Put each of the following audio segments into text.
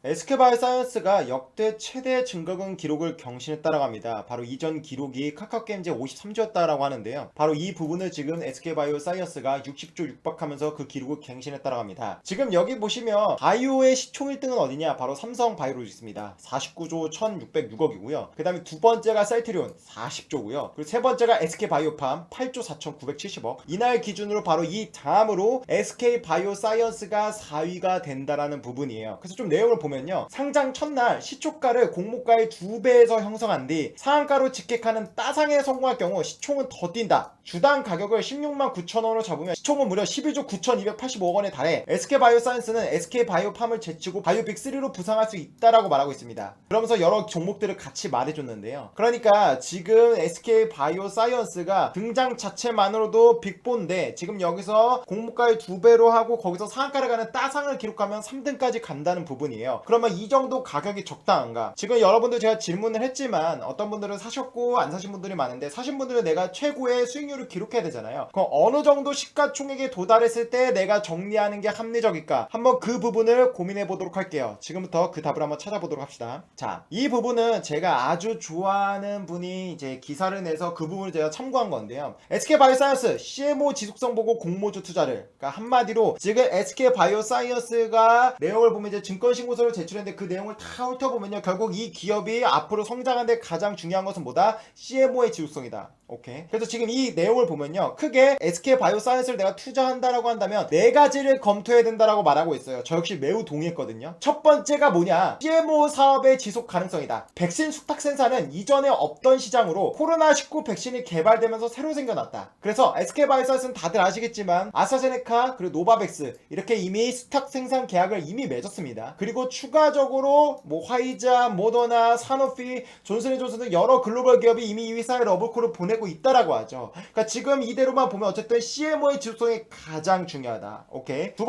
SK바이오사이언스가 역대 최대 증가금 기록을 경신에 따라갑니다. 바로 이전 기록이 카카오게임즈 53조였다라고 하는데요. 바로 이 부분을 지금 SK바이오사이언스가 60조 육박하면서 그 기록을 갱신에 따라갑니다. 지금 여기 보시면 바이오의 시총 1등은 어디냐? 바로 삼성바이오로직스입니다. 49조 1606억이고요. 그 다음에 두 번째가 셀트리온 40조고요. 그리고 세 번째가 SK바이오팜 8조 4970억. 이날 기준으로 바로 이 다음으로 SK바이오사이언스가 4위가 된다라는 부분이에요. 그래서 좀 내용을 보면요, 상장 첫날 시초가를 공모가의 2배에서 형성한 뒤 상한가로 직격하는 따상에 성공할 경우 시총은 더 뛴다. 주당 가격을 16만 9천원으로 잡으면 시총은 무려 11조 9,285억 원에 달해 SK바이오사이언스는 SK바이오팜을 제치고 바이오빅3로 부상할 수 있다라고 말하고 있습니다. 그러면서 여러 종목들을 같이 말해줬는데요. 그러니까 지금 SK바이오사이언스가 등장 자체만으로도 빅본데 지금 여기서 공모가의 2배로 하고 거기서 상한가를 가는 따상을 기록하면 3등까지 간다는 부분이에요. 그러면 이 정도 가격이 적당한가? 지금 여러분들 제가 질문을 했지만 어떤 분들은 사셨고 안 사신 분들이 많은데, 사신 분들은 내가 최고의 수익률을 기록해야 되잖아요. 그럼 어느 정도 시가총액에 도달했을 때 내가 정리하는 게 합리적일까? 한번 그 부분을 고민해 보도록 할게요. 지금부터 그 답을 한번 찾아보도록 합시다. 자, 이 부분은 제가 아주 좋아하는 분이 이제 기사를 내서 그 부분을 제가 참고한 건데요. SK바이오사이언스 CMO 지속성 보고 공모주 투자를, 그러니까 한마디로 지금 SK바이오사이언스가 내용을 보면 이제 증권신고서를 제출했는데 그 내용을 다 훑어보면요, 결국 이 기업이 앞으로 성장하는데 가장 중요한 것은 뭐다? CMO의 지속성이다. 오케이. 그래서 지금 이 내용을 보면요, 크게 SK바이오사이언스를 내가 투자한다라고 한다면 네 가지를 검토해야 된다라고 말하고 있어요. 저 역시 매우 동의했거든요. 첫 번째가 뭐냐? CMO 사업의 지속 가능성이다. 백신 숙탁 생산은 이전에 없던 시장으로 코로나19 백신이 개발되면서 새로 생겨났다. 그래서 SK바이오사이언스는 다들 아시겠지만 아스트라제네카 그리고 노바백스 이렇게 이미 숙탁 생산 계약을 이미 맺었습니다. 그리고 추가적으로 뭐 화이자, 모더나, 사노피, 존슨앤존슨 등 여러 글로벌 기업이 이미 이 회사에 러블콜을 보내고 있다라고 하죠. 그러니까 지금 이대로만 보면 어쨌든 CMO의 지속성이 가장 중요하다. 오케이. 두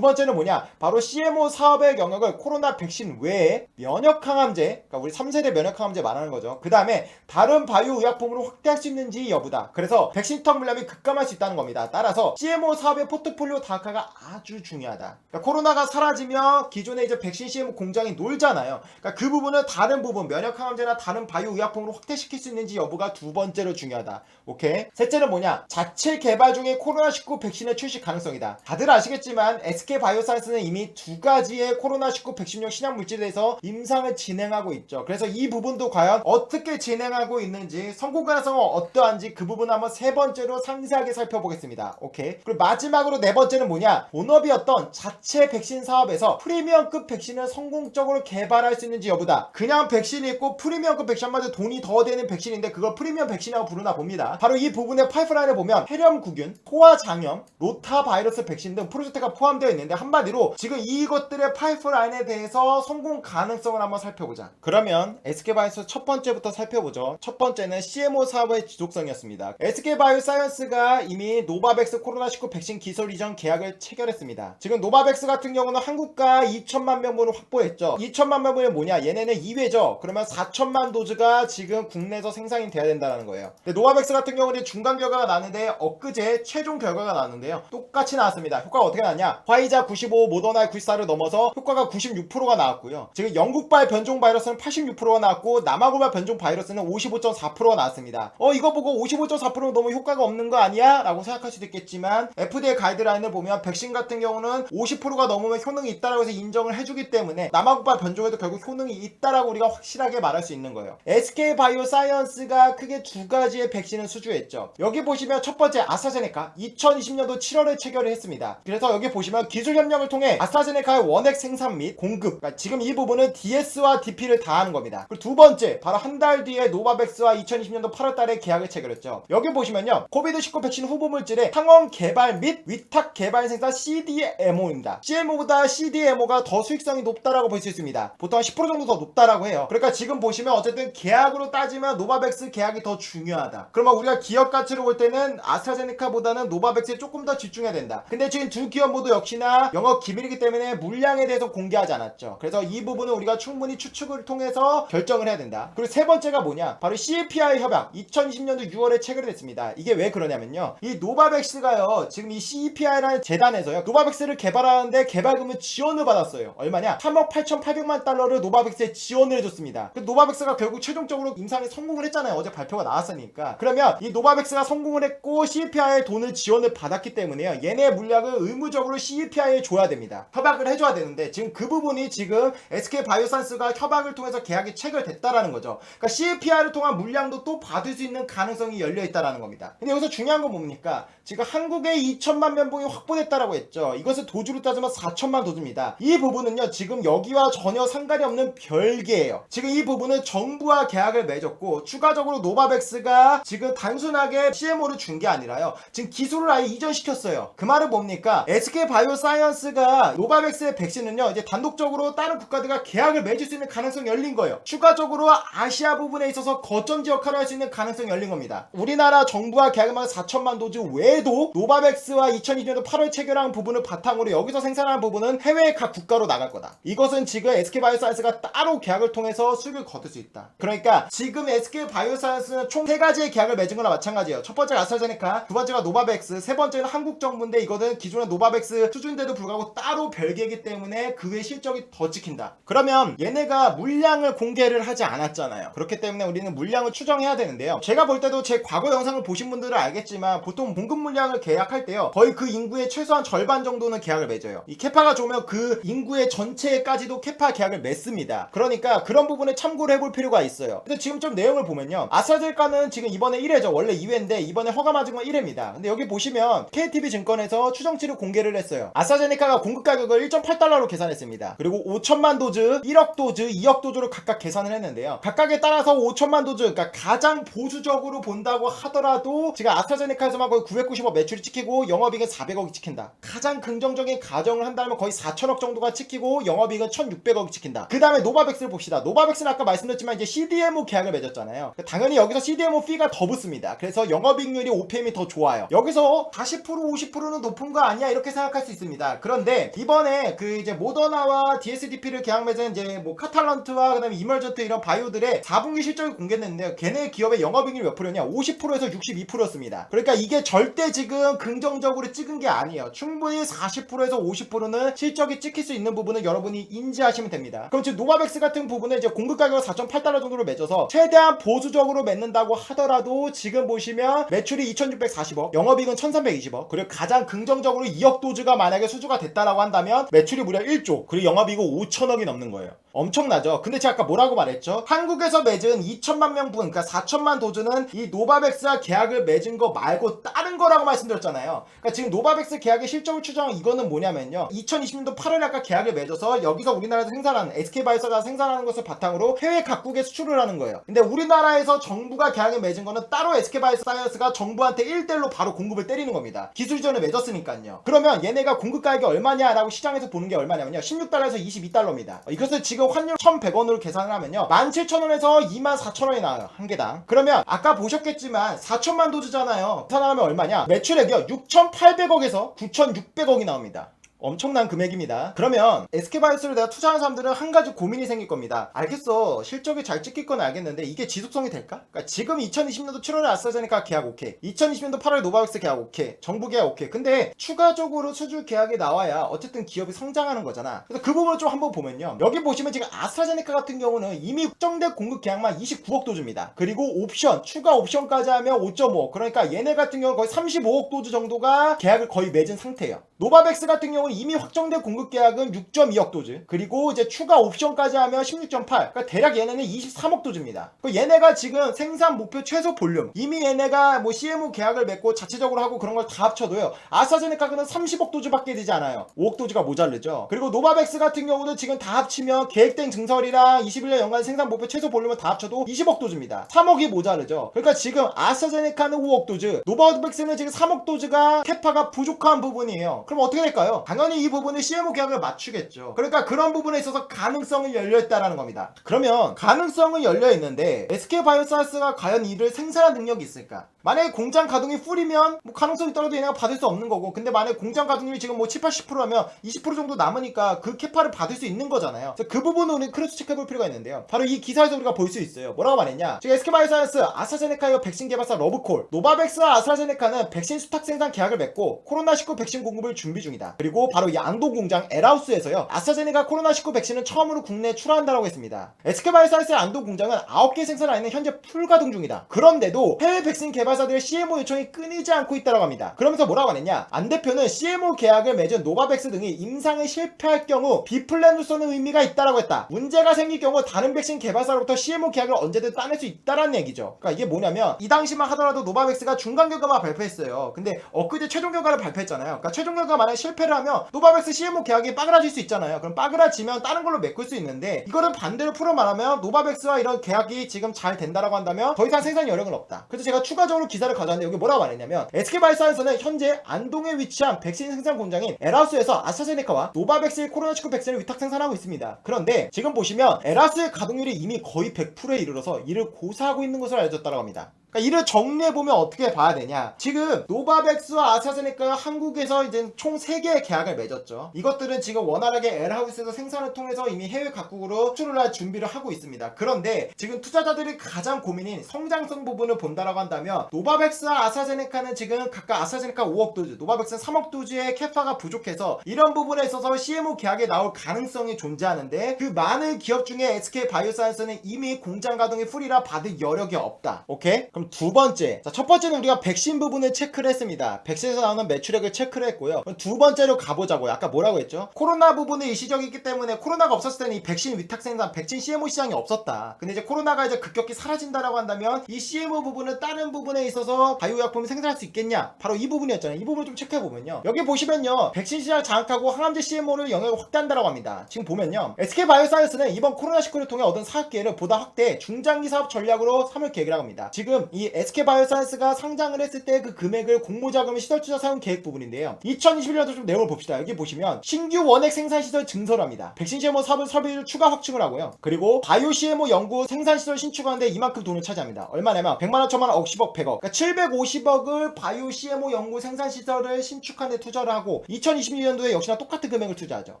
번째는 뭐냐? 바로 CMO 사업의 영역을 코로나 백신 외에 면역항암제, 그러니까 우리 3세대 면역항암제 말하는 거죠. 그 다음에 다른 바이오 의약품으로 확대할 수 있는지 여부다. 그래서 백신 투탁 물량이 급감할 수 있다는 겁니다. 따라서 CMO 사업의 포트폴리오 다각화가 아주 중요하다. 그러니까 코로나가 사라지면 기존에 이제 백신 CMO 공장이 놀잖아요. 그러니까 그 부분은 다른 부분 면역항암제나 다른 바이오 의약품으로 확대시킬 수 있는지 여부가 두 번째로 중요하다. 오케이. 셋째는 뭐냐? 자체 개발 중에 코로나19 백신의 출시 가능성이다. 다들 아시겠지만 SK바이오사이언스는 이미 두 가지의 코로나19 백신용 신약 물질에 대해서 임상을 진행하고 있죠. 그래서 이 부분도 과연 어떻게 진행하고 있는지, 성공 가능성은 어떠한지 그 부분 한번 세 번째로 상세하게 살펴보겠습니다. 오케이. 그리고 마지막으로 네 번째는 뭐냐? 본업이었던 자체 백신 사업에서 프리미엄급 백신을 성공적으로 개발할 수 있는지 여부다. 그냥 백신이 있고 프리미엄급 백신, 한마디로 돈이 더 되는 백신인데 그걸 프리미엄 백신이라고 부르나 봅니다. 바로 이 부분의 파이프라인을 보면 폐렴구균, 포화장염, 로타바이러스 백신 등 프로젝트가 포함되어 있는데, 한마디로 지금 이것들의 파이프라인에 대해서 성공 가능성을 한번 살펴보자. 그러면 SK바이오사이언스 첫 번째부터 살펴보죠. 첫 번째는 CMO 사업의 지속성이었습니다. SK바이오사이언스가 이미 노바백스 코로나19 백신 기술 이전 계약을 체결했습니다. 지금 노바백스 같은 경우는 한국가 2천만 명분을 확보했죠. 2천만 명분이 뭐냐? 얘네는 2회죠. 그러면 4천만 도즈가 지금 국내에서 생산이 돼야 된다는 거예요. 근데 노바백스 같은 경우는 중간 결과가 나왔는데 엊그제 최종 결과가 나왔는데요, 똑같이 나왔습니다. 효과가 어떻게 나왔냐? 화이자 95, 모더나 94를 넘어서 효과가 96%가 나왔고요. 지금 영국발 변종 바이러스는 86%가 나왔고 남아공발 변종 바이러스는 55.4%가 나왔습니다. 이거 보고 55.4%는 너무 효과가 없는 거 아니야? 라고 생각할 수도 있겠지만 FDA 가이드라인을 보면 백신 같은 경우는 50%가 넘으면 효능이 있다라고 해서 인정을 해주기 때문에 남아공발 변종에도 결국 효능이 있다라고 우리가 확실하게 말할 수 있는 거예요. SK바이오사이언스가 크게 두 가지의 백신을 수주했죠. 여기 보시면 첫 번째 아스트라제네카 2020년도 7월에 체결을 했습니다. 그래서 여기 보시면 기술 협력을 통해 아스트라제네카의 원액 생산 및 공급, 그러니까 지금 이 부분은 DS와 DP를 다 하는 겁니다. 그리고 두 번째, 바로 한 달 뒤에 노바백스와 2020년도 8월달에 계약을 체결했죠. 여기 보시면요, 코비드19 백신 후보 물질의 항원 개발 및 위탁 개발 생산 CDMO입니다. CMO보다 CDMO가 더 수익성이 높다라고 볼 수 있습니다. 보통 한 10% 정도 더 높다라고 해요. 그러니까 지금 보시면 어쨌든 계약으로 따지면 노바백스 계약이 더 중요하다. 그러면 우리가 기업 가치로 볼 때는 아스트라제네카보다는 노바백스에 조금 더 집중해야 된다. 근데 지금 두 기업 모두 역시나 영업 기밀이기 때문에 물량에 대해서 공개하지 않았죠. 그래서 이 부분은 우리가 충분히 추측을 통해서 결정을 해야 된다. 그리고 세 번째가 뭐냐? 바로 CEPI 협약 2020년도 6월에 체결이 됐습니다. 이게 왜 그러냐면요, 이 노바백스가요 지금 이 CEPI라는 재단에서요 노바백스를 개발하는데 개발금을 지원을 받았어요. 얼마냐? 얼마냐? 3억 8,800만 달러를 노바백스에 지원을 해줬습니다. 노바백스가 결국 최종적으로 임상에 성공을 했잖아요. 어제 발표가 나왔으니까. 그러면 이 노바백스가 성공을 했고 CEPI의 돈을 지원을 받았기 때문에요. 얘네 물약을 의무적으로 CEPI에 줘야 됩니다. 협약을 해줘야 되는데 지금 그 부분이 지금 SK바이오사이언스가 협약을 통해서 계약이 체결됐다라는 거죠. 그러니까 CEPI를 통한 물량도 또 받을 수 있는 가능성이 열려있다라는 겁니다. 근데 여기서 중요한 건 뭡니까? 지금 한국에 2천만 면봉이 확보됐다라고 했죠. 이것을 도주로 따지면 4천만 도주입니다. 이 부분은요 지금 여기와 전혀 상관이 없는 별개예요. 지금 이 부분은 정부와 계약을 맺었고 추가적으로 노바백스가 지금 단순하게 CMO를 준 게 아니라요 지금 기술을 아예 이전시켰어요. 그 말은 뭡니까? SK바이오사이언스가 노바백스의 백신은요 이제 단독적으로 다른 국가들과 계약을 맺을 수 있는 가능성이 열린 거예요. 추가적으로 아시아 부분에 있어서 거점지 역할을 할 수 있는 가능성이 열린 겁니다. 우리나라 정부와 계약을 맺은 4천만 도즈 외에도 노바백스와 2020년도 8월 체결한 부분을 바탕으로 여기서 생산하는 부분은 해외의 각 국가로 나갈 거다. 이것은 지금 SK바이오사이언스가 따로 계약을 통해서 수익을 거둘 수 있다. 그러니까 지금 SK바이오사이언스는 총 3가지의 계약을 맺은 거나 마찬가지예요. 첫 번째가 아스트라제네카, 두 번째가 노바백스, 세 번째는 한국 정부인데 이거는 기존의 노바백스 수준인데도 불구하고 따로 별개이기 때문에 그 외 실적이 더 찍힌다. 그러면 얘네가 물량을 공개를 하지 않았잖아요. 그렇기 때문에 우리는 물량을 추정해야 되는데요. 제가 볼 때도 제 과거 영상을 보신 분들은 알겠지만 보통 공급 물량을 계약할 때요 거의 그 인구의 최소한 절반 정도는 계약을 맺어요. 이 캐파가 좋으면 그 인구의 전체까지도 캐파 계약을 맺습니다. 그러니까 그런 부분에 참고를 해볼 필요가 있어요. 근데 지금 좀 내용을 보면요 아스트라제네카는 지금 이번에 1회죠. 원래 2회인데 이번에 허가 맞은 건 1회입니다. 근데 여기 보시면 KTV증권에서 추정치를 공개를 했어요. 아스트라제네카가 공급 가격을 1.8달러로 계산했습니다. 그리고 5천만 도즈, 1억 도즈, 2억 도즈로 각각 계산을 했는데요. 각각에 따라서 5천만 도즈, 그러니까 가장 보수적으로 본다고 하더라도 지금 아스트라제네카에서만 거의 990억 매출이 찍히고 영업이익은 400억이 찍힌다. 가장 긍정적인 가정을 한다면 거의 4천억 정도가 찍히고 영업이익은 1,600억이 찍힌다. 그 다음에 노바백스를 봅시다. 노바백스는 아까 말씀드렸지만 이제 CDMO 계약을 맺었잖아요. 당연히 여기서 CDMO 피가 더 붙습니다. 그래서 영업이익률이 OPM이 더 좋아요. 여기서 40% 50%는 높은 거 아니야 이렇게 생각할 수 있습니다. 그런데 이번에 그 이제 모더나와 DSDP를 계약 맺은 이제 뭐 카탈런트와 그다음에 이멀전트 이런 바이오들의 4분기 실적이 공개됐는데요. 걔네 기업의 영업이익률 몇 프로냐? 50%에서 62%였습니다. 그러니까 이게 절대 지금 긍정적으로 찍은 게 아니에요. 충분히 40%에서 50%는 실적이 찍힐 수 있는 부분은 여러분이 인지하시면 됩니다. 그럼 지금 노바백스 같은 부분은 이제 공급 가격을 4.8달러 정도로 맺어서 최대한 보수적으로 맺는다고 하더라도 지금 보시면 매출이 2,640억, 영업이익은 1,320억, 그리고 가장 긍정적으로 2억 도즈가 만약에 수주가 됐다라고 한다면 매출이 무려 1조, 그리고 영업이익은 5천억이 넘는 거예요. 엄청나죠? 근데 제가 아까 뭐라고 말했죠? 한국에서 맺은 2천만 명분, 그러니까 4천만 도즈는 이 노바백스와 계약을 맺은 거 말고 다른 거라고 말씀드렸잖아요. 그러니까 지금 노바백스 계약의 실적을 추정한 이거는 뭐냐면요. 2020년도 8월에 아까 계약을 맺어서 여기서 우리나라에서 생산하는 SK바이오사가 생산하는 것을 바탕으로 해외 각국에 수출을 하는 거예요. 근데 우리나라에서 정부가 계약을 맺은 거는 따로 SK바이오사이언스가 정부한테 1대1로 바로 공급을 때리는 겁니다. 기술 이전을 맺었으니까요. 그러면 얘네가 공급 가격이 얼마냐라고 시장에서 보는 게 얼마냐면요. 16달러에서 22달러입니다. 이것을 지금 환율 1,100원으로 계산을 하면요 17,000원에서 24,000원이 나와요. 한 개당. 그러면 아까 보셨겠지만 4천만 도즈잖아요. 계산하면 얼마냐? 매출액이요 6,800억에서 9,600억이 나옵니다. 엄청난 금액입니다. 그러면 SK바이오스를 내가 투자하는 사람들은 한 가지 고민이 생길 겁니다. 알겠어. 실적이 잘 찍힐 건 알겠는데 이게 지속성이 될까? 그러니까 지금 2020년도 7월에 아스트라제네카 계약 오케이. 2020년도 8월에 노바백스 계약 오케이. 정부 계약 오케이. 근데 추가적으로 수주 계약이 나와야 어쨌든 기업이 성장하는 거잖아. 그래서 그 부분을 좀 한번 보면요. 여기 보시면 지금 아스트라제네카 같은 경우는 이미 확정된 공급 계약만 29억 도즈입니다. 그리고 옵션, 추가 옵션까지 하면 5.5. 그러니까 얘네 같은 경우는 거의 35억 도즈 정도가 계약을 거의 맺은 상태예요. 노바백스 같은 경우는 이미 확정된 공급 계약은 6.2억 도즈, 그리고 이제 추가 옵션까지 하면 16.8. 그러니까 대략 얘네는 23억 도즈입니다. 얘네가 지금 생산 목표 최소 볼륨, 이미 얘네가 뭐 CMO 계약을 맺고 자체적으로 하고 그런 걸 다 합쳐도요 아스트라제네카는 30억 도즈밖에 되지 않아요. 5억 도즈가 모자르죠. 그리고 노바백스 같은 경우는 지금 다 합치면 계획된 증설이랑 21년 연간 생산 목표 최소 볼륨을 다 합쳐도 20억 도즈입니다. 3억이 모자르죠. 그러니까 지금 아스트라제네카는 5억 도즈, 노바백스는 지금 3억 도즈가 캐파가 부족한 부분이에요. 그럼 어떻게 될까요? 당연히 이 부분에 CMO 계약을 맞추겠죠. 그러니까 그런 부분에 있어서 가능성이 열려있다라는 겁니다. 그러면 가능성은 열려있는데 SK바이오사이언스가 과연 이를 생산할 능력이 있을까? 만약에 공장 가동이 풀이면 뭐 가능성이 떨어도 얘네가 받을 수 없는 거고, 근데 만약에 공장 가동률이 지금 뭐 7, 80%라면 20% 정도 남으니까 그 캐파를 받을 수 있는 거잖아요. 그래서 그 부분은 우리 크로스 체크해볼 필요가 있는데요. 바로 이 기사에서 우리가 볼 수 있어요. 뭐라고 말했냐, 지금 SK바이오사이언스, 아스트라제네카의 백신 개발사 러브콜, 노바백스와 아스트라제네카는 백신 수탁 생산 계약을 맺고 코로나19 백신 공급을 준비 중이다. 그리고 바로 이 안동 공장 에라우스에서요, 아스트라제네카 코로나19 백신은 처음으로 국내에 출하한다라고 했습니다. SK바이오사이언스의 안동 공장은 9개 생산 라인은 현재 풀가동 중이다. 그런데도 해외 백신 개발사들의 CMO 요청이 끊이지 않고 있다고 합니다. 그러면서 뭐라고 하느냐, 안 대표는 CMO 계약을 맺은 노바백스 등이 임상에 실패할 경우 비플랜으로서는 의미가 있다라고 했다. 문제가 생길 경우 다른 백신 개발사로부터 CMO 계약을 언제든 따낼 수 있다라는 얘기죠. 그러니까 이게 뭐냐면, 이 당시만 하더라도 노바백스가 중간 결과만 발표했어요. 근데 엊그제 최종 결과를 발표했잖아요. 그러니까 최종 결과 만약에 실패를 하면 노바백스 CMO 계약이 빠그라질 수 있잖아요. 그럼 빠그라지면 다른 걸로 메꿀 수 있는데, 이거를 반대로 풀어 말하면 노바백스와 이런 계약이 지금 잘 된다라고 한다면 더 이상 생산 여력은 없다. 그래서 제가 추가적으로 기사를 가져왔는데 여기 뭐라고 말했냐면, SK바이오사이언스는 현재 안동에 위치한 백신 생산 공장인 에라우스에서 아스트라제네카와 노바백스의 코로나19 백신을 위탁 생산하고 있습니다. 그런데 지금 보시면 에라우스의 가동률이 이미 거의 100%에 이르러서 이를 고사하고 있는 것으로 알려졌다고 합니다. 그러니까 이를 정리해보면 어떻게 봐야 되냐, 지금 노바백스와 아스트라제네카가 한국에서 이제 총 3개의 계약을 맺었죠. 이것들은 지금 원활하게 에라우스에서 생산을 통해서 이미 해외 각국으로 수출을 할 준비를 하고 있습니다. 그런데 지금 투자자들이 가장 고민인 성장성 부분을 본다라고 한다면, 노바백스와 아스트라제네카는 지금 각각 아스트라제네카 5억 도즈, 노바백스는 3억 도즈의 캐파가 부족해서 이런 부분에 있어서 CMO 계약에 나올 가능성이 존재하는데, 그 많은 기업 중에 SK바이오사이언스는 이미 공장 가동이 풀이라 받을 여력이 없다. 오케이? 그럼 두 번째, 자, 첫 번째는 우리가 백신 부분을 체크를 했습니다. 백신에서 나오는 매출액을 체크를 했고요. 두 번째로 가보자고요. 아까 뭐라고 했죠? 코로나 부분이 일시적이기 때문에, 코로나가 없었을 때는 이 백신 위탁 생산, 백신 CMO 시장이 없었다. 근데 이제 코로나가 이제 급격히 사라진다라고 한다면 이 CMO 부분은 다른 부분에 있어서 바이오약품을 생산할 수 있겠냐? 바로 이 부분이었잖아요. 이 부분을 좀 체크해보면요, 여기 보시면요, 백신 시장을 장악하고 항암제 CMO를 영역을 확대한다라고 합니다. 지금 보면요, SK바이오사이언스는 이번 코로나19를 통해 얻은 사업 기회를 보다 확대, 중장기 사업 전략으로 삼을 계획이라고 합니다. 지금 이 SK바이오사이언스가 상장을 했을 때 그 금액을 공모자금 시설투자 사용 계획 부분인데요, 2021년도 좀 내용을 봅시다. 여기 보시면 신규 원액 생산시설 증설을 합니다. 백신 CMO 사업 설비를 추가 확충을 하고요. 그리고 바이오 CMO 연구 생산시설 신축하는데 이만큼 돈을 차지합니다. 얼마냐면 100만원, 1000만원, 억십억, 100억, 그러니까 750억을 바이오 CMO 연구 생산시설을 신축하는 데 투자를 하고, 2022년도에 역시나 똑같은 금액을 투자하죠.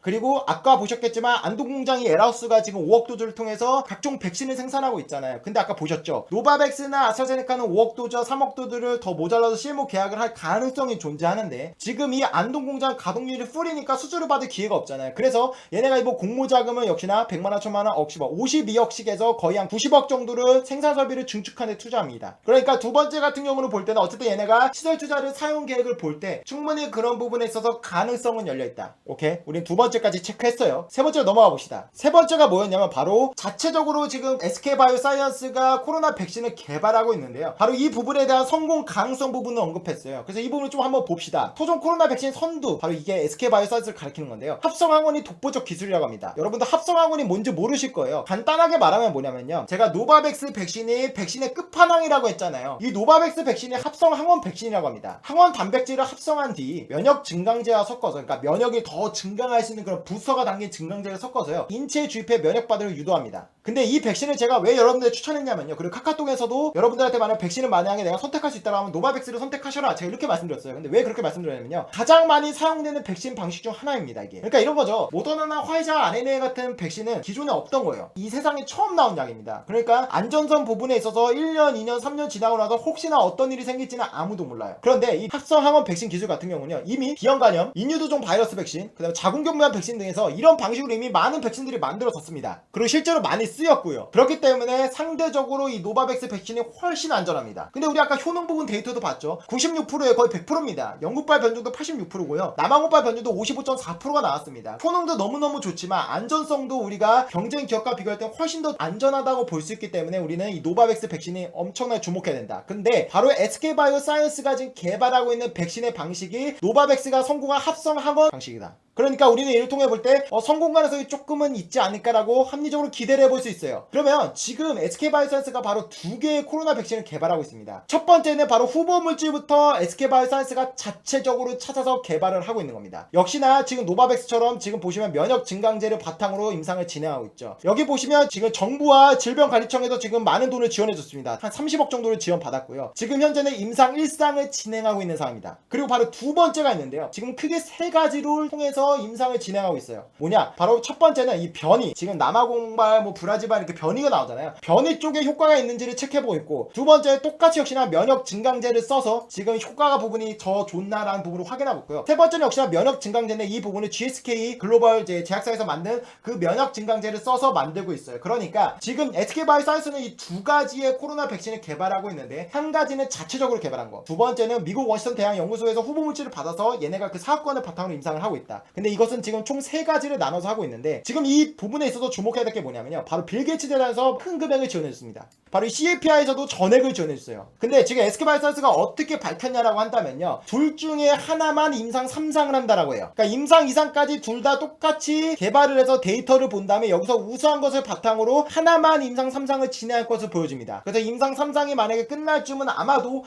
그리고 아까 보셨겠지만 안동공장이 에라우스가 지금 5억 도즈를 통해서 각종 백신을 생산하고 있잖아요. 근데 아까 보셨죠, 노바백스나 아스트라제네카는 5억 도즈, 3억 도즈를 더 모자라서 CMO 계약을 할 가능성이 존재하는데, 지금 이 안동공장 가동률이 풀이니까 수주를 받을 기회가 없잖아요. 그래서 얘네가 이번 공모자금은 역시나 100만원, 1000만원, 억십억, 52억씩에서 거의 한 90억 정도를 생산설비를 증축하는 데 투자합니다. 그러니까 두 번째 같은 경우는 볼 때는 어쨌든 얘네가 시설 투자를 사용 계획을 볼 때 충분히 그런 부분에 있어서 가능성은 열려있다. 오케이? 우린 두 번째까지 체크했어요. 세 번째로 넘어가 봅시다. 세 번째가 뭐였냐면, 바로 자체적으로 지금 SK바이오사이언스가 코로나 백신을 개발하고 있는데요, 바로 이 부분에 대한 성공 가능성 부분을 언급했어요. 그래서 이 부분을 좀 한번 봅시다. 토종 코로나 백신 선두, 바로 이게 SK바이오사이언스를 가리키는 건데요, 합성항원이 독보적 기술이라고 합니다. 여러분들 합성항원이 뭔지 모르실 거예요. 간단하게 말하면 뭐냐면요, 제가 노바백스 백신이 백신의 끝판왕이라고 했잖아요. 이 노바백스 백신이 합성항원 백신이라고 합니다. 항원 단백질을 합성한 뒤 면역 증강제와 섞어서, 그러니까 면역이 더 증강할 수 있는 그런 부서가 담긴 증강제를 섞어서요, 인체에 주입해 면역 반응을 유도합니다. 근데 이 백신을 제가 왜 여러분들 추천했냐면요, 그리고 카카오톡에서도 여러분들한테 만약 백신을 만약에 내가 선택할 수 있다고 하면 노바백스를 선택하셔라, 제가 이렇게 말씀드렸어요. 근데 왜 그렇게 말씀드렸냐면요, 가장 많이 사용되는 백신 방식 중 하나입니다, 이게. 그러니까 이런 거죠. 모더나나 화이자 RNA 같은 백신은 기존에 없던 거예요. 이 세상에 처음 나온 약입니다. 그러니까 안전성 부분에 있어서 1년, 2년, 3년 지나고 나서 혹시나 어떤 일이 생길지는 아무도 몰라요. 그런데 이 합성항원 백신 기술 같은 경우는요, 이미 비형간염, 인유두종 바이러스 백신, 그 다음에 자궁경부암 백신 등에서 이런 방식으로 이미 많은 백신들이 만들어졌습니다. 그리고 실제로 많이 쓰였고요. 그렇기 때문에 상대적으로 이 노바백스 백신이 훨씬 안전합니다. 근데 우리 아까 효능 부분 데이터도 봤죠. 96%에 거의 100%입니다. 영국발 변종도 86%고요. 남아공발 변종도 55.4%가 나왔습니다. 효능도 너무너무 좋지만 안전성도 우리가 경쟁 기업과 비교할 때 훨씬 더 안전하다고 볼 수 있기 때문에 우리는 이 노바백스 백신이 엄청나게 주목해야 된다. 근데 바로 SK바이오사이언스가 지금 개발하고 있는 백신의 방식이 노바백스가 성공한 합성항원 방식이다. 그러니까 우리는 이를 통해 볼 때 성공 가능성이 조금은 있지 않을까라고 합리적으로 기대를 해볼 수 있어요. 그러면 지금 SK바이오사이언스가 바로 두 개의 코로나 백신을 개발하고 있습니다. 첫 번째는 바로 후보 물질부터 SK바이오사이언스가 자체적으로 찾아서 개발을 하고 있는 겁니다. 역시나 지금 노바백스처럼 지금 보시면 면역 증강제를 바탕으로 임상을 진행하고 있죠. 여기 보시면 지금 정부와 질병관리청에서 지금 많은 돈을 지원해줬습니다. 한 30억 정도를 지원받았고요. 지금 현재는 임상 1상을 진행하고 있는 상황입니다. 그리고 바로 두 번째가 있는데요. 지금 크게 세 가지를 통해서 임상을 진행하고 있어요. 뭐냐? 바로 첫 번째는 이 변이, 지금 남아공발, 브라질발 이렇게 변이가 나오잖아요. 변이 쪽에 효과가 있는지를 체크해보고 있고, 두 번째 똑같이 역시나 면역 증강제를 써서 지금 효과가 부분이 더 좋나라는 부분을 확인하고 있고요. 세 번째는 역시나 면역 증강제인데 이 부분을 GSK 글로벌 제약사에서 만든 그 면역 증강제를 써서 만들고 있어요. 그러니까 지금 SK바이오사이언스는 이 두 가지의 코로나 백신을 개발하고 있는데, 한 가지는 자체적으로 개발한 거, 두 번째는 미국 워싱턴 대학 연구소에서 후보 물질을 받아서 얘네가 그 사업권을 바탕으로 임상을 하고 있다. 근데 이것은 지금 총 세 가지를 나눠서 하고 있는데, 지금 이 부분에 있어서 주목해야 될 게 뭐냐면요, 바로 빌 게이츠 재단에서 큰 금액을 지원해줬습니다. 바로 이 CAPI에서도 전액을 지원해줬어요. 근데 지금 SK바이오사이언스가 어떻게 밝혔냐라고 한다면요, 둘 중에 하나만 임상 3상을 한다라고 해요. 그러니까 임상 2상까지 둘 다 똑같이 개발을 해서 데이터를 본 다음에 여기서 우수한 것을 바탕으로 하나만 임상 3상을 진행할 것을 보여줍니다. 그래서 임상 3상이 만약에 끝날 쯤은 아마도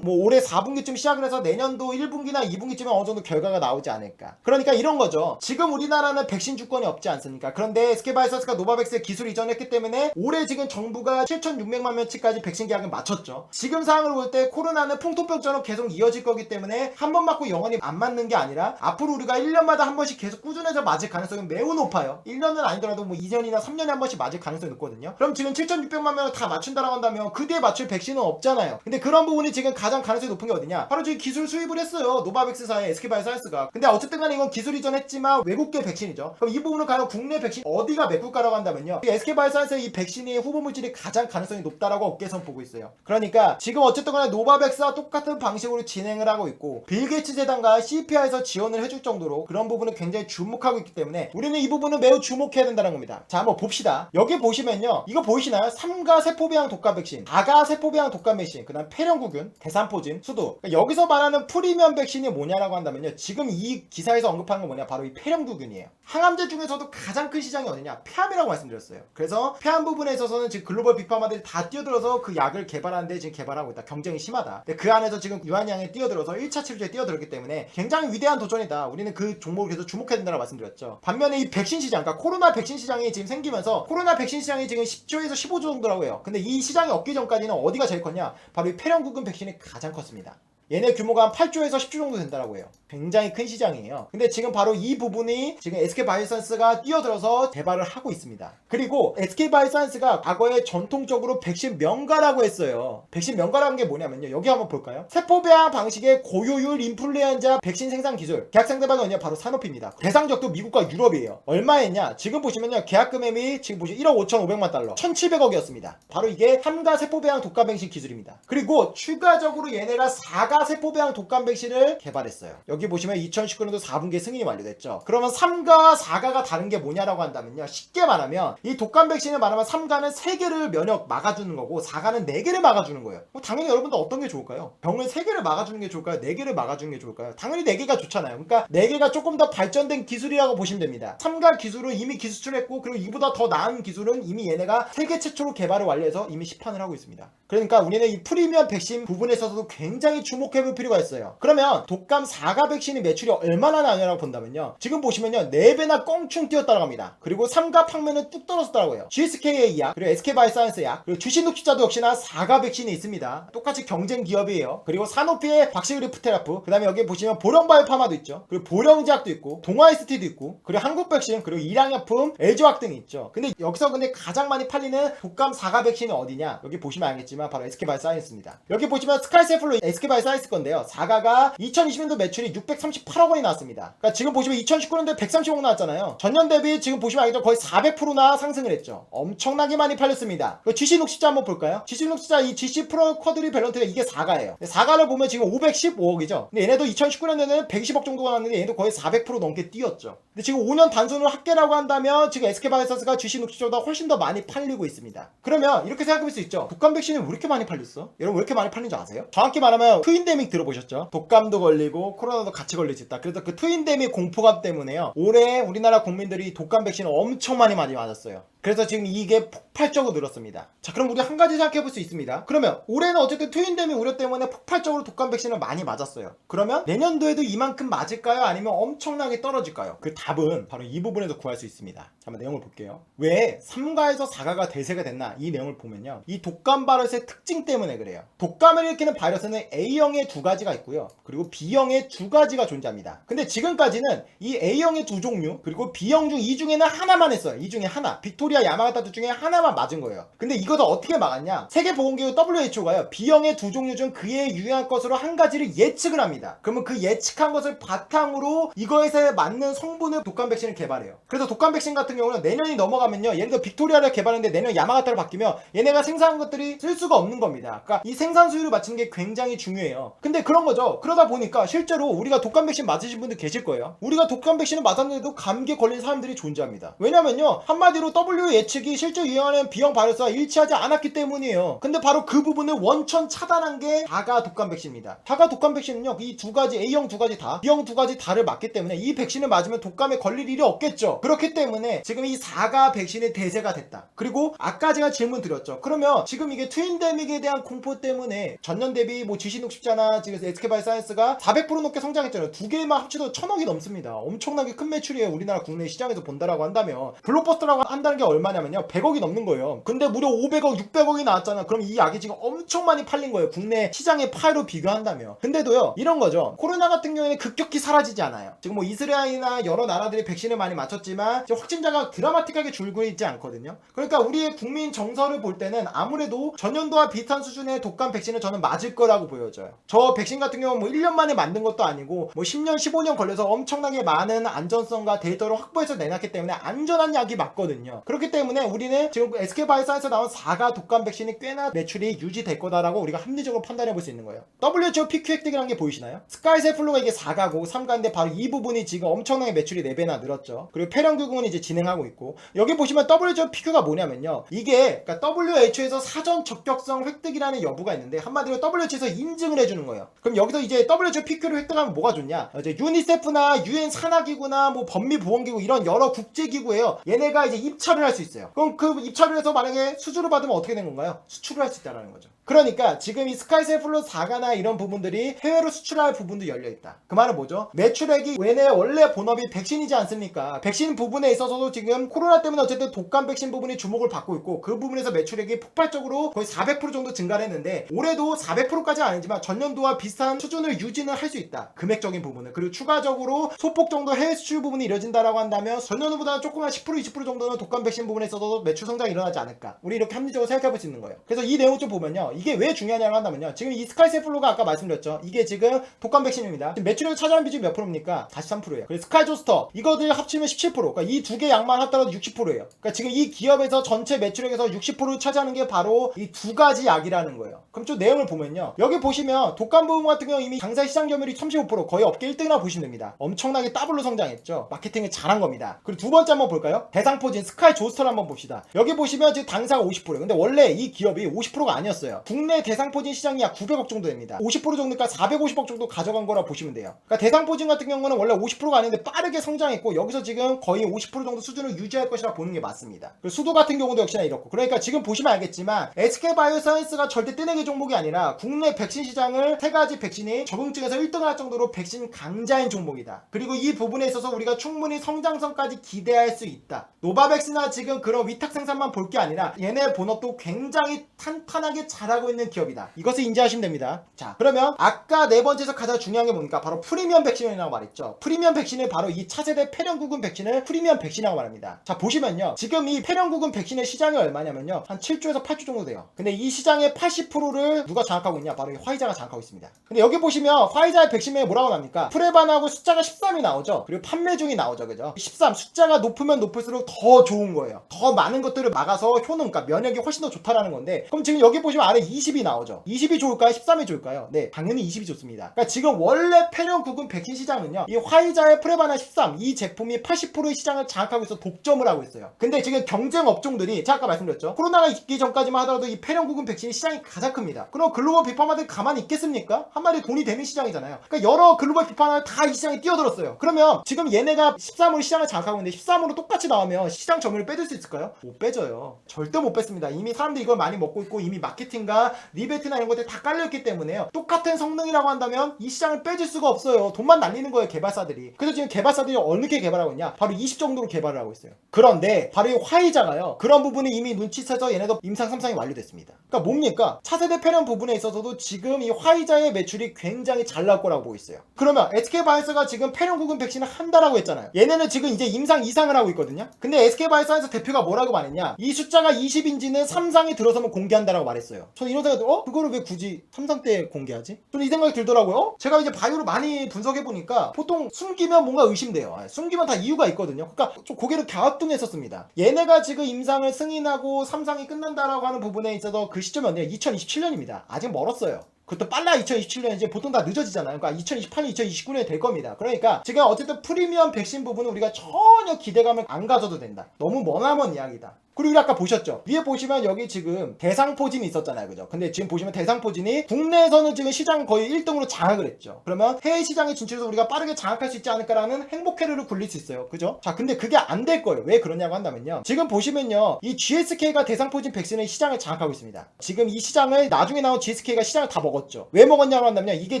올해 4분기쯤 시작을 해서 내년도 1분기나 2분기쯤에 어느 정도 결과가 나오지 않을까. 그러니까 이런 거죠. 지금 우리나라는 백신 주권이 없지 않습니까? 그런데 SK바이오사이언스가 노바백스에 기술 이전했기 때문에 올해 지금 정부가 7,600만 명치까지 백신 계약을 마쳤죠. 지금 상황을 볼 때 코로나는 풍토병처럼 계속 이어질 거기 때문에 한 번 맞고 영원히 안 맞는 게 아니라 앞으로 우리가 1년마다 한 번씩 계속 꾸준해서 맞을 가능성이 매우 높아요. 1년은 아니더라도 2년이나 3년에 한 번씩 맞을 가능성이 높거든요. 그럼 지금 7,600만 명을 다 맞춘다라고 한다면 그 뒤에 맞출 백신은 없잖아요. 근데 그런 부분이 지금 가장 가능성이 높은 게 어디냐? 바로 지금 기술 수입을 했어요. 노바백스사의 SK바이오사이언스가. 근데 어쨌든 간에 이건 기술 이전했지만 외국계 백신이죠. 그럼 이 부분을 과연 국내 백신 어디가 메꿀까라고 한다면요, SK바이오사이언스의 이 백신의 후보 물질이 가장 가능성이 높다라고 업계에서 보고 있어요. 그러니까 지금 어쨌든 간에 노바백스와 똑같은 방식으로 진행을 하고 있고, 빌 게이츠 재단과 CPI에서 지원을 해줄 정도로 그런 부분을 굉장히 주목하고 있기 때문에 우리는 이 부분을 매우 주목해야 된다는 겁니다. 자, 한번 봅시다. 여기 보시면요, 이거 보이시나요? 3가 세포배양 독감 백신, 4가 세포배양 독감 백신, 그 다음 폐렴구균, 대산포진, 수두. 그러니까 여기서 말하는 프리미엄 백신이 뭐냐라고 한다면요, 지금 이 기사에서 언급하는 건 뭐냐, 바로 이 폐렴구균이에요. 항암제 중에서도 가장 큰 시장이 어디냐? 폐암이라고 말씀드렸어요. 그래서 폐암 부분에 있어서는 지금 글로벌 빅파마들이 다 뛰어들어서 그 약을 개발하는데 지금 개발하고 있다. 경쟁이 심하다. 근데 그 안에서 지금 유한양에 뛰어들어서 1차 치료제에 뛰어들었기 때문에 굉장히 위대한 도전이다. 우리는 그 종목을 계속 주목해야 된다고 말씀드렸죠. 반면에 이 백신 시장, 그러니까 코로나 백신 시장이 지금 생기면서 코로나 백신 시장이 지금 10조에서 15조 정도라고 해요. 근데 이 시장이 없기 전까지는 어디가 제일 컸냐? 바로 이 폐렴구균 백신이 가장 컸습니다. 얘네 규모가 한 8조에서 10조 정도 된다라고 해요. 굉장히 큰 시장이에요. 근데 지금 바로 이 부분이 지금 SK바이오사이언스가 뛰어들어서 개발을 하고 있습니다. 그리고 SK바이오사이언스가 과거에 전통적으로 백신 명가라고 했어요. 백신 명가라는 게 뭐냐면요, 여기 한번 볼까요? 세포배양 방식의 고효율 인플루엔자 백신 생산 기술, 계약 상대방이 어디냐? 바로 산오피입니다. 대상적도 미국과 유럽이에요. 얼마 했냐? 지금 보시면요, 계약 금액이 지금 보시면 1억 5,500만 달러, 1,700억이었습니다. 바로 이게 3가 세포배양 독감 백신 기술입니다. 그리고 추가적으로 얘네가 4가 세포배양 독감 백신을 개발했어요. 여기 보시면 2019년도 4분기에 승인이 완료됐죠. 그러면 3가와 4가가 다른 게 뭐냐라고 한다면요, 쉽게 말하면 이 독감 백신을 말하면 3가는 3개를 면역 막아주는 거고 4가는 4개를 막아주는 거예요. 당연히 여러분들 어떤 게 좋을까요? 병을 3개를 막아주는 게 좋을까요? 4개를 막아주는 게 좋을까요? 당연히 4개가 좋잖아요. 그러니까 4개가 조금 더 발전된 기술이라고 보시면 됩니다. 3가 기술은 이미 기수출했고, 그리고 이보다 더 나은 기술은 이미 얘네가 세계 최초로 개발을 완료해서 이미 시판을 하고 있습니다. 그러니까 우리는 이 프리미엄 백신 부분에 있어서도 굉장히 주목해볼 필요가 있어요. 그러면 독감 4가 백신의 매출이 얼마나 나냐라고 본다면요, 지금 보시면요, 4배나 껑충 뛰었다고 합니다. 그리고 3가 판매는 뚝 떨어졌다고 해요. GSK의 약, 그리고 SK바이오사이언스 약, 그리고 주신독자도 역시나 4가 백신이 있습니다. 똑같이 경쟁 기업이에요. 그리고 사노피의 박시그리프테라프, 그 다음에 여기 보시면 보령바이오파마도 있죠. 그리고 보령제약도 있고 동아이스티도 있고, 그리고 한국백신, 그리고 일양약품, LG화학 등이 있죠. 근데 여기서 가장 많이 팔리는 독감 4가 백신이 어디냐? 여기 보시면 알겠지만 바로 SK바이오사이언스입니다. 여기 보시면 스카이세플로 SK바이오사이언스 건데요, 4가가 2020년도 매출이 638억 원이 나왔습니다. 그러니까 지금 보시면 2019년도에 130억 나왔잖아요. 전년 대비 지금 보시면 알겠죠, 거의 400%나 상승을 했죠. 엄청나게 많이 팔렸습니다. GC 녹시자 한번 볼까요? GC 녹시자 이 GC 프로 쿼드리 밸런트가 이게 4가예요. 4가를 보면 지금 515억이죠. 근데 얘네도 2019년에는 120억 정도가 나왔는데 얘네도 거의 400% 넘게 뛰었죠. 근데 지금 5년 단순으로 합계라고 한다면 지금 SK바이오사이언스가 GC 녹시자보다 훨씬 더 많이 팔리고 있습니다. 그러면 이렇게 생각해볼 수 있죠. 독감 백신이 왜 이렇게 많이 팔렸어? 여러분 왜 이렇게 많이 팔린 줄 아세요? 정확히 말하면 트윈데믹 들어보셨죠? 독감도 걸리고 코로나도 같이 걸릴 수 있다. 그래서 그 트윈데믹 공포감 때문에요. 올해 우리나라 국민들이 독감 백신을 엄청 많이 맞았어요. 그래서 지금 이게 폭발적으로 늘었습니다. 자, 그럼 우리 한 가지 생각해 볼 수 있습니다. 그러면 올해는 어쨌든 트윈데믹 우려 때문에 폭발적으로 독감 백신을 많이 맞았어요. 그러면 내년도에도 이만큼 맞을까요? 아니면 엄청나게 떨어질까요? 그 답은 바로 이 부분에서 구할 수 있습니다. 자, 한번 내용을 볼게요. 왜 3가에서 4가가 대세가 됐나? 이 내용을 보면요. 이 독감 바이러스의 특징 때문에 그래요. 독감을 일으키는 바이러스는 A형의 2가지가 있고요. 그리고 B형의 2가지가 존재합니다. 근데 지금까지는 이 A형의 2종류 그리고 B형 중 이 중에는 하나만 했어요. 이 중에 하나. 빅토리아 야마가타 중에 하나만 맞은 거예요. 근데 이것을 어떻게 막았냐? 세계보건기구 WHO가요. B형의 2종류 중 그에 유행할 것으로 한 가지를 예측을 합니다. 그러면 그 예측한 것을 바탕으로 이거에서 맞는 성분을 독감 백신을 개발해요. 그래서 독감 백신 같은 경우는 내년이 넘어가면요. 예를 들어 빅토리아를 개발했는데 내년 야마가타를 바뀌면 얘네가 생산한 것들이 쓸 수가 없는 겁니다. 그러니까 이 생산 수율을 맞추는 게 굉장히 중요해요. 근데 그런 거죠. 그러다 보니까 실제로 우리가 독감 백신 맞으신 분들 계실 거예요. 우리가 독감 백신을 맞았는데도 감기에 걸린 사람들이 존재합니다. 왜냐면요. 한마디로 WHO 예측이 실제 유행하는 B형 바이러스와 일치하지 않았기 때문이에요. 근데 바로 그 부분을 원천 차단한 게 4가 독감 백신입니다. 4가 독감 백신은요. 이 2가지 A형 2가지 다 B형 2가지 다를 맞기 때문에 이 백신을 맞으면 독감에 걸릴 일이 없겠죠. 그렇기 때문에 지금 이 4가 백신의 대세가 됐다. 그리고 아까 제가 질문 드렸죠. 그러면 지금 이게 트윈데믹에 대한 공포 때문에 전년 대비 뭐 GC60자나 지금 SK바이오사이언스가 400% 넘게 성장했잖아요. 두 개만 합쳐도 1000억이 넘습니다. 엄청나게 큰 매출이에요. 우리나라 국내 시장에서 본다라고 한다면 블록버스터라고 한다는 게 얼마냐면요. 100억이 넘는 거예요. 근데 무려 500억, 600억이 나왔잖아. 그럼 이 약이 지금 엄청 많이 팔린 거예요. 국내 시장의 파이로 비교한다면. 근데도요. 이런 거죠. 코로나 같은 경우에는 급격히 사라지지 않아요. 지금 뭐 이스라엘이나 여러 나라들이 백신을 많이 맞췄지만 확진자가 드라마틱하게 줄고 있지 않거든요. 그러니까 우리의 국민 정서를 볼 때는 아무래도 전년도와 비슷한 수준의 독감 백신을 저는 맞을 거라고 보여져요. 저 백신 같은 경우는 뭐 1년 만에 만든 것도 아니고 뭐 10년, 15년 걸려서 엄청나게 많은 안전성과 데이터를 확보해서 내놨기 때문에 안전한 약이 맞거든요. 그렇기 때문에 우리는 지금 SK바이오사이언스에서 나온 4가 독감 백신이 꽤나 매출이 유지될 거다라고 우리가 합리적으로 판단해 볼 수 있는 거예요. WHO PQ 획득이라는 게 보이시나요? 스카이세플루가 이게 4가고 3가인데 바로 이 부분이 지금 엄청나게 매출이 4배나 늘었죠. 그리고 폐렴규공은 이제 진행하고 있고 여기 보시면 WHO PQ가 뭐냐면요. 이게 그러니까 WHO에서 사전 적격성 획득이라는 여부가 있는데 한마디로 WHO에서 인증을 해주는 거예요. 그럼 여기서 이제 WHO PQ를 획득하면 뭐가 좋냐? 이제 유니세프나 UN 산하기구나 뭐 법미보건기구 이런 여러 국제기구예요. 얘네가 이제 입찰을 할 수 있어요. 그럼 그 입찰을 해서 만약에 수주를 받으면 어떻게 된 건가요? 수출을 할 수 있다는 거죠. 그러니까 지금 이 스카이세플루 4가나 이런 부분들이 해외로 수출할 부분도 열려있다. 그 말은 뭐죠? 매출액이 얘네 원래 본업이 백신이지 않습니까? 백신 부분에 있어서도 지금 코로나 때문에 어쨌든 독감 백신 부분이 주목을 받고 있고 그 부분에서 매출액이 폭발적으로 거의 400% 정도 증가를 했는데 올해도 400%까지는 아니지만 전년도와 비슷한 수준을 유지는 할 수 있다. 금액적인 부분은. 그리고 추가적으로 소폭 정도 해외 수출 부분이 이뤄진다라고 한다면 전년도보다 조금 한 10% 20% 정도는 독감 백신 부분에 있어서도 매출 성장이 일어나지 않을까. 우리 이렇게 합리적으로 생각해 볼 수 있는 거예요. 그래서 이 내용 좀 보면요. 이게 왜 중요하냐고 한다면요. 지금 이 스카이세플루가 아까 말씀드렸죠. 이게 지금 독감 백신입니다. 지금 매출액을 차지하는 비중이 몇 프로입니까? 43%예요. 그리고 스카이조스터 이거들 합치면 17%. 그러니까 이 두 개 양만 합더라도 60%예요. 그러니까 지금 이 기업에서 전체 매출액에서 60%를 차지하는 게 바로 이 2가지 약이라는 거예요. 그럼 좀 내용을 보면요. 여기 보시면 독감 부분 같은 경우 이미 장사 시장 점유율이 35% 거의 업계 1등이라고 보시면 됩니다. 엄청나게 더블로 성장했죠. 마케팅을 잘한 겁니다. 그리고 두 번째 한번 볼까요? 대상포진 스카이조스터를 한번 봅시다. 여기 보시면 지금 당사가 50%예요. 근데 원래 이 기업이 50%가 아니었어요. 국내 대상포진 시장이 약 900억 정도 됩니다. 50% 정도니까 450억 정도 가져간 거라 보시면 돼요. 그러니까 대상포진 같은 경우는 원래 50%가 아닌데 빠르게 성장했고 여기서 지금 거의 50% 정도 수준을 유지할 것이라 보는 게 맞습니다. 그리고 수도 같은 경우도 역시나 이렇고 그러니까 지금 보시면 알겠지만 SK바이오사이언스가 절대 떼내기 종목이 아니라 국내 백신 시장을 3가지 백신이 적응증에서 1등을 할 정도로 백신 강자인 종목이다. 그리고 이 부분에 있어서 우리가 충분히 성장성까지 기대할 수 있다. 노바백스나 지금 그런 위탁 생산만 볼 게 아니라 얘네 본업도 굉장히 탄탄하게 잘하고 있는 기업이다. 이것을 인지하시면 됩니다. 자, 그러면 아까 네 번째에서 가장 중요한 게 뭡니까? 바로 프리미엄 백신이라고 말했죠. 프리미엄 백신을 바로 이 차세대 폐렴구금 백신을 프리미엄 백신이라고 말합니다. 자, 보시면요. 지금 이 폐렴구금 백신의 시장이 얼마냐면요. 한 7조에서 8조 정도 돼요. 근데 이 시장의 80%를 누가 장악하고 있냐? 바로 이 화이자가 장악하고 있습니다. 근데 여기 보시면 화이자의 백신명에 뭐라고 나옵니까? 프레반하고 숫자가 13이 나오죠. 그리고 판매 중이 나오죠. 그죠? 13 숫자가 높으면 높을수록 더 좋은 거예요. 거예요. 더 많은 것들을 막아서 효능, 그러니까 면역이 훨씬 더 좋다라는 건데, 그럼 지금 여기 보시면 아래 20이 나오죠. 20이 좋을까요? 13이 좋을까요? 네, 당연히 20이 좋습니다. 그러니까 지금 원래 폐렴구금 백신 시장은요, 이 화이자의 프레바나 13 이 제품이 80%의 시장을 장악하고 있어 독점을 하고 있어요. 근데 지금 경쟁 업종들이 제가 아까 말씀드렸죠. 코로나가 있기 전까지만 하더라도 이 폐렴구금 백신이 시장이 가장 큽니다. 그럼 글로벌 빅파마들 가만히 있겠습니까? 한 마리 돈이 되는 시장이잖아요. 그러니까 여러 글로벌 빅파마들 다 이 시장에 뛰어들었어요. 그러면 지금 얘네가 13으로 시장을 장악하고 있는데 13으로 똑같이 나오면 시장 점유율을 빼줄 수 있을까요? 못 빼줘요. 절대 못 뺐습니다. 이미 사람들이 이걸 많이 먹고 있고 이미 마케팅과 리베이트나 이런 것들이 다 깔려있기 때문에요. 똑같은 성능이라고 한다면 이 시장을 빼줄 수가 없어요. 돈만 날리는 거예요, 개발사들이. 그래서 지금 개발사들이 어떻게 개발하고 있냐? 바로 20 정도로 개발을 하고 있어요. 그런데 바로 이 화이자가요, 그런 부분이 이미 눈치채서 얘네도 임상 3상이 완료됐습니다. 그러니까 뭡니까? 차세대 폐렴 부분에 있어서도 지금 이 화이자의 매출이 굉장히 잘 나올 거라고 보고 있어요. 그러면 SK바이오스가 지금 폐렴구금 백신을 한다라고 했잖아요. 얘네는 지금 이제 임상 2상을 하고 있거든요. 근데 SK바이오스에서 대표가 뭐라고 말했냐? 이 숫자가 20인지는 3상이 들어서면 공개한다라고 말했어요. 저는 이런 생각이 들어요. 그거를 왜 굳이 3상 때 공개하지? 저는 이 생각이 들더라고요. 제가 이제 바이오를 많이 분석해보니까 보통 숨기면 뭔가 의심돼요. 숨기면 다 이유가 있거든요. 그러니까 좀 고개를 갸우뚱했었습니다. 얘네가 지금 임상을 승인하고 3상이 끝난다라고 하는 부분에 있어서 그 시점이 언제냐? 2027년입니다. 아직 멀었어요. 그것도 빨라 2027년이지 보통 다 늦어지잖아요. 그러니까 2028년, 2029년에 될 겁니다. 그러니까 지금 어쨌든 프리미엄 백신 부분은 우리가 전혀 기대감을 안 가져도 된다. 너무 머나먼 이야기다. 그리고 아까 보셨죠? 위에 보시면 여기 지금 대상포진이 있었잖아요. 그죠? 근데 지금 보시면 대상포진이 국내에서는 지금 시장 거의 1등으로 장악을 했죠. 그러면 해외 시장에 진출해서 우리가 빠르게 장악할 수 있지 않을까라는 행복회로를 굴릴 수 있어요. 그죠? 자, 근데 그게 안 될 거예요. 왜 그러냐고 한다면요. 지금 보시면요. 이 GSK가 대상포진 백신의 시장을 장악하고 있습니다. 지금 이 시장을 나중에 나온 GSK가 시장을 다 먹었죠. 왜 먹었냐고 한다면요. 이게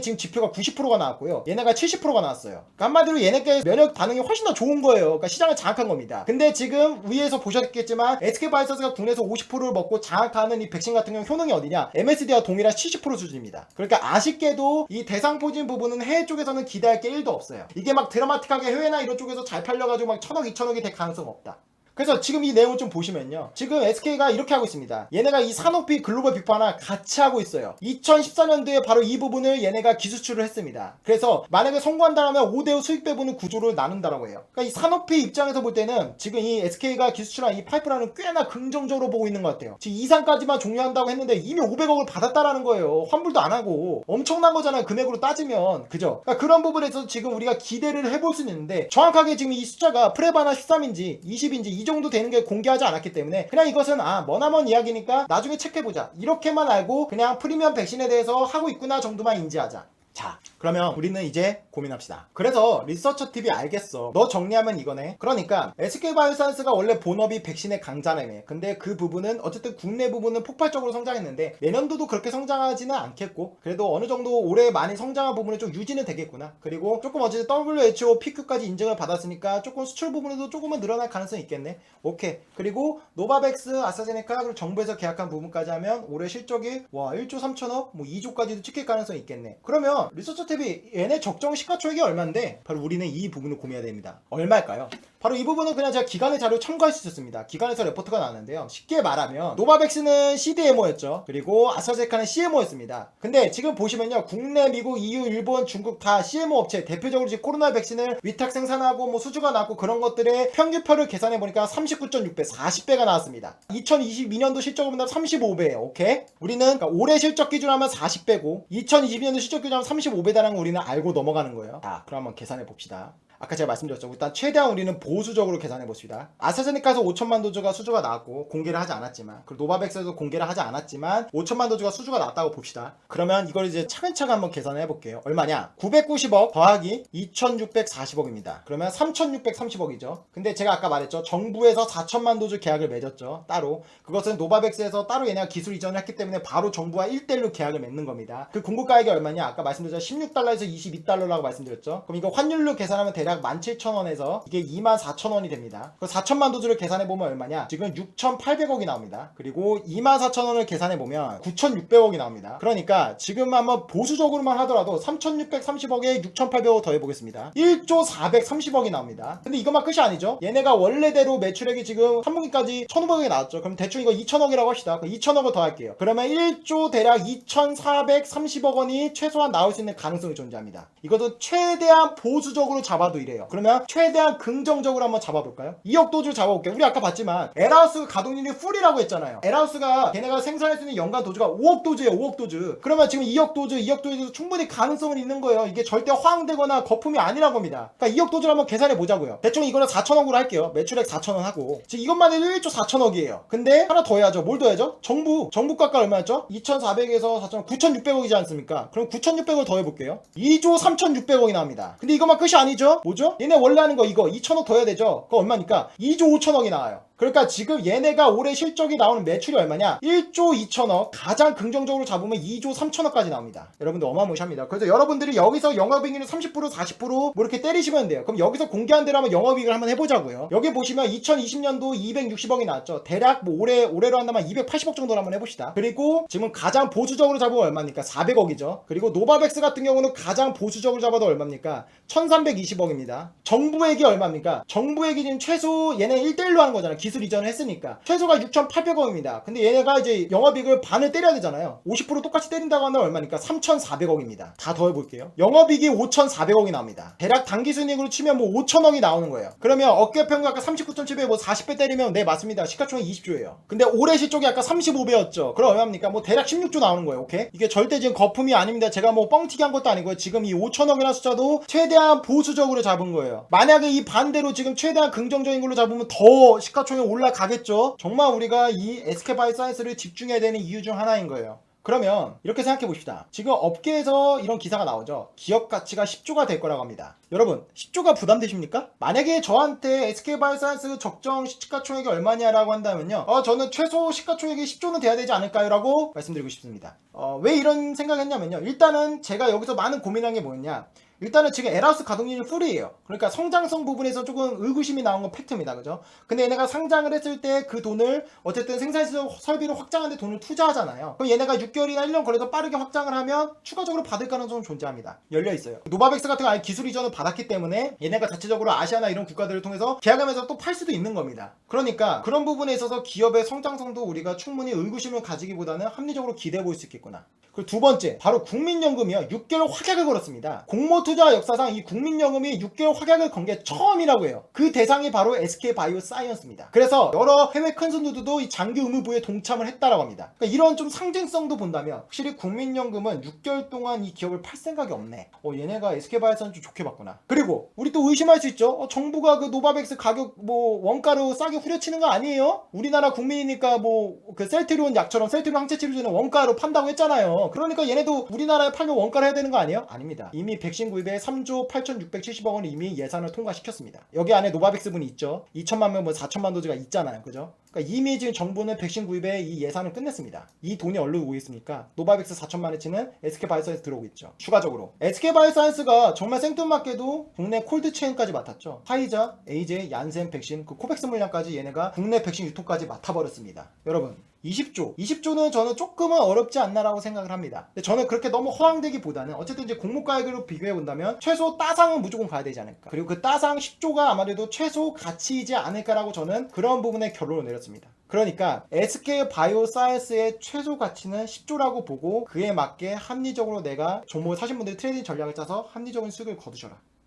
지금 지표가 90%가 나왔고요. 얘네가 70%가 나왔어요. 그러니까 한마디로 얘네께 면역 반응이 훨씬 더 좋은 거예요. 그러니까 시장을 장악한 겁니다. 근데 지금 위에서 보셨겠지만 SK바이오스가 국내에서 50%를 먹고 장악하는 이 백신 같은 경우 효능이 어디냐? MSD와 동일한 70% 수준입니다. 그러니까 아쉽게도 이 대상포진 부분은 해외 쪽에서는 기대할 게 1도 없어요. 이게 막 드라마틱하게 해외나 이런 쪽에서 잘 팔려가지고 막 1000억, 2000억이 될 가능성 없다. 그래서 지금 이 내용을 좀 보시면요. 지금 SK가 이렇게 하고 있습니다. 얘네가 이 산오피 글로벌 빅파나 같이 하고 있어요. 2014년도에 바로 이 부분을 얘네가 기수출을 했습니다. 그래서 만약에 성공한다면 5대5 수익 배분은 구조를 나눈다라고 해요. 그러니까 이 산오피 입장에서 볼 때는 지금 이 SK가 기수출한 이 파이프라인은 꽤나 긍정적으로 보고 있는 것 같아요. 지금 2상까지만 종료한다고 했는데 이미 500억을 받았다라는 거예요. 환불도 안 하고. 엄청난 거잖아요. 금액으로 따지면. 그죠? 그러니까 그런 부분에서 지금 우리가 기대를 해볼 수는 있는데 정확하게 지금 이 숫자가 프레바나 13인지 20인지 이 정도 되는 게 공개하지 않았기 때문에 그냥 이것은 머나먼 이야기니까 나중에 체크해보자 이렇게만 알고 그냥 프리미엄 백신에 대해서 하고 있구나 정도만 인지하자. 자, 그러면 우리는 이제 고민합시다. 그래서 리서처TV 알겠어. 너 정리하면 이거네. 그러니까 SK바이오사이언스가 원래 본업이 백신의 강자라며. 근데 그 부분은 어쨌든 국내 부분은 폭발적으로 성장했는데 내년도도 그렇게 성장하지는 않겠고 그래도 어느 정도 올해 많이 성장한 부분은 좀 유지는 되겠구나. 그리고 조금 어쨌든 WHO PQ까지 인증을 받았으니까 조금 수출 부분에도 조금은 늘어날 가능성이 있겠네. 오케이. 그리고 노바백스, 아스트라제네카 그리고 정부에서 계약한 부분까지 하면 올해 실적이 1조 3천억, 2조까지도 찍힐 가능성이 있겠네. 그러면 리서처TV 얘네 적정 시가총액이 얼마인데 바로 우리는 이 부분을 고민해야 됩니다. 얼마일까요? 바로 이 부분은 그냥 제가 기관의 자료 첨가할 수 있었습니다. 기관에서 레포트가 나왔는데요. 쉽게 말하면 노바백스는 CDMO였죠. 그리고 아스트라제네카는 CMO였습니다. 근데 지금 보시면요. 국내, 미국, EU, 일본, 중국 다 CMO 업체 대표적으로 지금 코로나 백신을 위탁 생산하고 수주가 나왔고 그런 것들의 평균표를 계산해 보니까 39.6배, 40배가 나왔습니다. 2022년도 실적을 본다면 35배예요. 오케이? 우리는 그러니까 올해 실적 기준하면 40배고 2022년도 실적 기준하면 35배다라는 거 우리는 알고 넘어가는 거예요. 자, 그럼 한번 계산해 봅시다. 아까 제가 말씀드렸죠. 일단 최대한 우리는 보수적으로 계산해 봅시다. 아스트라제네카에서 5천만 도즈가 수주가 나왔고 공개를 하지 않았지만 그리고 노바백스에도 공개를 하지 않았지만 5천만 도즈가 수주가 나왔다고 봅시다. 그러면 이걸 이제 차근차근 한번 계산해 볼게요. 얼마냐? 990억 더하기 2640억입니다. 그러면 3630억이죠. 근데 제가 아까 말했죠. 정부에서 4천만 도즈 계약을 맺었죠. 따로. 그것은 노바백스에서 따로 얘네가 기술 이전을 했기 때문에 바로 정부와 1대1로 계약을 맺는 겁니다. 그 공급 가액이 얼마냐? 아까 말씀드렸죠. 16달러에서 22달러라고 말씀드렸죠. 그럼 이거 환율로 계산하면 대략 17,000원에서 이게 24,000원이 됩니다. 그 4천만 도즈를 계산해보면 얼마냐? 지금 6,800억이 나옵니다. 그리고 24,000원을 계산해보면 9,600억이 나옵니다. 그러니까 지금 한번 보수적으로만 하더라도 3,630억에 6,800억 더해보겠습니다. 1조 430억이 나옵니다. 근데 이것만 끝이 아니죠. 얘네가 원래대로 매출액이 지금 3분기까지 1,500억이 나왔죠. 그럼 대충 이거 2,000억이라고 합시다. 2,000억을 더할게요. 그러면 1조 대략 2,430억 원이 최소한 나올 수 있는 가능성이 존재합니다. 이것은 최대한 보수적으로 잡아도 봐도 이래요. 그러면 최대한 긍정적으로 한번 잡아볼까요? 2억 도주 잡아볼게요. 우리 아까 봤지만 에라우스 가동률이 풀이라고 했잖아요. 에라우스가 걔네가 생산할 수 있는 연간 도주가 5억 도주예요. 5억 도주. 그러면 지금 2억 도주에서 충분히 가능성은 있는 거예요. 이게 절대 허황되거나 거품이 아니라고 합니다. 그러니까 2억 도주를 한번 계산해 보자고요. 대충 이거는 4천억으로 할게요. 매출액 4천원 하고 지금 이것만 해도 1조 4천억이에요. 근데 하나 더 해야죠. 뭘 더 해야죠? 정부가가 얼마였죠? 2,400에서 4천억 9,600억이지 않습니까? 그럼 9,600을 더 해볼게요. 2조 3,600억이 나옵니다. 근데 이것만 끝이 아니죠? 뭐죠? 얘네 원래 하는 거 이거 2천억 더 해야 되죠? 그거 얼마니까? 2조 5천억이 나와요. 그러니까 지금 얘네가 올해 실적이 나오는 매출이 얼마냐? 1조 2천억, 가장 긍정적으로 잡으면 2조 3천억까지 나옵니다. 여러분들 어마무시합니다. 그래서 여러분들이 여기서 영업이익률 30% 40% 뭐 이렇게 때리시면 돼요. 그럼 여기서 공개한 대로 한번 영업이익을 한번 해보자고요. 여기 보시면 2020년도 260억이 나왔죠. 대략 뭐 올해로 한다면 280억 정도로 한번 해봅시다. 그리고 지금 가장 보수적으로 잡으면 얼마입니까? 400억이죠. 그리고 노바백스 같은 경우는 가장 보수적으로 잡아도 얼마입니까? 1320억입니다. 정부액이 얼마입니까? 정부액이 지금 최소 얘네 1대1로 하는 거잖아요. 기술 이전을 했으니까 최소가 6,800억입니다. 근데 얘네가 이제 영업이익을 반을 때려야 되잖아요. 50% 똑같이 때린다고 하면 얼마니까? 3,400억입니다. 다 더해볼게요. 영업이익이 5,400억이 나옵니다. 대략 당기순이익으로 치면 뭐 5천억이 나오는 거예요. 그러면 어깨평균 아까 39.7배 뭐 40배 때리면 네 맞습니다. 시가총액 20조예요. 근데 올해 실적이 아까 35배였죠. 그럼 얼마입니까? 뭐 대략 16조 나오는 거예요. 오케이? 이게 절대 지금 거품이 아닙니다. 제가 뭐 뻥튀기 한 것도 아니고요. 지금 이 5천억이라는 숫자도 최대한 보수적으로 잡은 거예요. 만약에 이 반대로 지금 최대한 긍정적인 걸로 잡으면 더 시가총액 올라가겠죠. 정말 우리가 이 SK바이오사이언스를 집중해야 되는 이유 중 하나인 거예요. 그러면 이렇게 생각해 봅시다. 지금 업계에서 이런 기사가 나오죠. 기업 가치가 10조가 될 거라고 합니다. 여러분 10조가 부담되십니까? 만약에 저한테 SK바이오사이언스 적정 시가총액이 얼마냐라고 한다면요, 저는 최소 시가총액이 10조는 돼야 되지 않을까요? 라고 말씀드리고 싶습니다. 왜 이런 생각했냐면요, 일단은 제가 여기서 많은 고민한 게 뭐였냐, 일단은 지금 에라우스 가동률이 풀이에요. 그러니까 성장성 부분에서 조금 의구심이 나온 건 팩트입니다. 그죠? 근데 얘네가 상장을 했을 때 그 돈을 어쨌든 생산시설 설비를 확장하는 데 돈을 투자하잖아요. 그럼 얘네가 6개월이나 1년 걸려서 빠르게 확장을 하면 추가적으로 받을 가능성은 존재합니다. 열려있어요. 노바백스 같은 거 아예 기술 이전을 받았기 때문에 얘네가 자체적으로 아시아나 이런 국가들을 통해서 계약하면서 또 팔 수도 있는 겁니다. 그러니까 그런 부분에 있어서 기업의 성장성도 우리가 충분히 의구심을 가지기보다는 합리적으로 기대해 볼 수 있겠구나. 그리고 두 번째, 바로 국민연금이요. 6개월 확약을 걸었습니다. 공모투자 역사상 이 국민연금이 6개월 확약을 건 게 처음이라고 해요. 그 대상이 바로 SK바이오사이언스입니다. 그래서 여러 해외 큰 손들도 이 장기 의무부에 동참을 했다라고 합니다. 그러니까 이런 좀 상징성도 본다면 확실히 국민연금은 6개월 동안 이 기업을 팔 생각이 없네. 얘네가 SK바이오사이언스 좀 좋게 봤구나. 그리고 우리 또 의심할 수 있죠. 정부가 그 노바백스 가격 뭐 원가로 싸게 후려치는 거 아니에요? 우리나라 국민이니까 뭐 그 셀트리온 약처럼 셀트리온 항체치료제는 원가로 판다고 했잖아요. 그러니까 얘네도 우리나라에 팔면 원가를 해야 되는 거 아니에요? 아닙니다. 이미 백신 구입에 3조 8,670억 원 이미 예산을 통과시켰습니다. 여기 안에 노바백스 분이 있죠. 2천만 명, 뭐 4천만 도즈가 있잖아요. 그죠? 그러니까 이미 지금 정부는 백신 구입에 이 예산을 끝냈습니다. 이 돈이 어디로 오고 있습니까? 노바백스 4천만원치는 SK바이오사이언스 들어오고 있죠. 추가적으로 SK바이오사이언스가 정말 생뚱맞게도 국내 콜드체인까지 맡았죠. 파이자, 에이제, 얀센 백신, 그 코백스 물량까지 얘네가 국내 백신 유통까지 맡아버렸습니다. 여러분 20조는 저는 조금은 어렵지 않나라고 생각을 합니다. 근데 저는 그렇게 너무 허황되기보다는 어쨌든 이제 공모가액으로 비교해 본다면 최소 따상은 무조건 가야 되지 않을까. 그리고 그 따상 10조가 아무래도 최소 가치이지 않을까라고 저는 그런 부분에 결론을 내렸습니다. 그러니까 SK바이오사이언스의 최소 가치는 10조라고 보고 그에 맞게 합리적으로 내가 종목을 사신 분들이 트레이딩 전략을 짜서 합리적인 수익을 거두셔라.